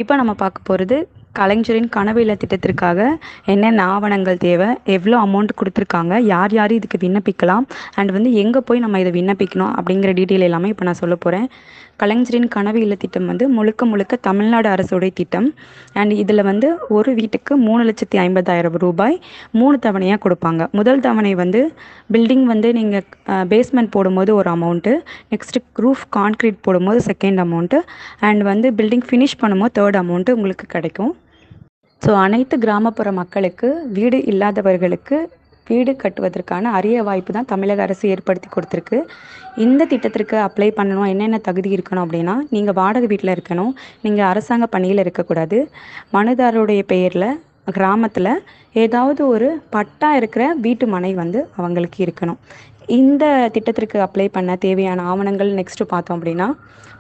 இப்போ நம்ம பார்க்க போகிறது கலைஞரின் கனவு இல்ல திட்டத்திற்காக என்னென்ன ஆவணங்கள் தேவை, எவ்வளோ அமௌண்ட் கொடுத்துருக்காங்க, யார் யார் இதுக்கு விண்ணப்பிக்கலாம், அண்ட் வந்து எங்கே போய் நம்ம இதை விண்ணப்பிக்கணும் அப்படிங்கிற டீட்டெயில் எல்லாமே இப்போ நான் சொல்ல போகிறேன். கலைஞரின் கனவு இல்ல திட்டம் வந்து முழுக்க முழுக்க தமிழ்நாடு அரசுடைய திட்டம். அண்ட் இதில் வந்து ஒரு வீட்டுக்கு 3,50,000 ரூபாய் 3 தவணையாக கொடுப்பாங்க. முதல் தவணை வந்து பில்டிங் வந்து நீங்கள் பேஸ்மெண்ட் போடும்போது ஒரு அமௌண்ட்டு, நெக்ஸ்ட்டு ரூஃப் கான்க்ரீட் போடும்போது செகண்ட் அமௌண்ட்டு, அண்ட் வந்து பில்டிங் ஃபினிஷ் பண்ணும்போது தேர்ட் அமௌண்ட்டு உங்களுக்கு கிடைக்கும். ஸோ அனைத்து கிராமப்புற மக்களுக்கு, வீடு இல்லாதவர்களுக்கு வீடு கட்டுவதற்கான அரிய வாய்ப்பு தான் தமிழக அரசு ஏற்படுத்தி கொடுத்துருக்கு. இந்த திட்டத்திற்கு அப்ளை பண்ணணும், என்னென்ன தகுதி இருக்கணும் அப்படின்னா, நீங்கள் வாடகை வீட்டில் இருக்கணும், நீங்கள் அரசாங்க பணியில் இருக்கக்கூடாது, மனுதாரருடைய பெயரில் கிராமத்தில் ஏதாவது ஒரு பட்டா இருக்கிற வீட்டு மனை வந்து அவங்களுக்கு இருக்கணும். இந்த திட்டத்திற்கு அப்ளை பண்ண தேவையான ஆவணங்கள் நெக்ஸ்ட்டு பார்த்தோம் அப்படின்னா,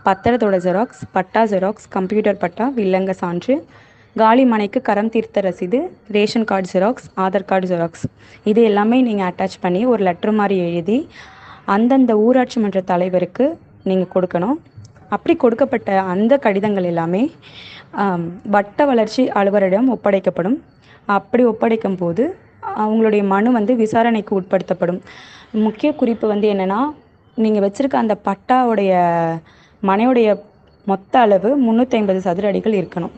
பத்திரத்தோட ஜெராக்ஸ், பட்டா ஜெராக்ஸ், கம்ப்யூட்டர் பட்டா, வில்லங்க சான்று, காலி மனைக்கு கரம் தீர்த்த ரசீது, ration card xerox, Aadhaar card xerox, இது எல்லாமே நீங்கள் அட்டாச் பண்ணி ஒரு லெட்ரு மாதிரி எழுதி அந்தந்த ஊராட்சி மன்ற தலைவருக்கு நீங்கள் கொடுக்கணும். அப்படி கொடுக்கப்பட்ட அந்த கடிதங்கள் எல்லாமே வட்ட வளர்ச்சி அலுவலரிடம் ஒப்படைக்கப்படும். அப்படி ஒப்படைக்கும் போது அவங்களுடைய மனு வந்து விசாரணைக்கு உட்படுத்தப்படும். முக்கிய குறிப்பு வந்து என்னென்னா, நீங்கள் வச்சுருக்க அந்த பட்டாவுடைய மனையுடைய மொத்த அளவு 350 சதுர அடிகள் இருக்கணும்.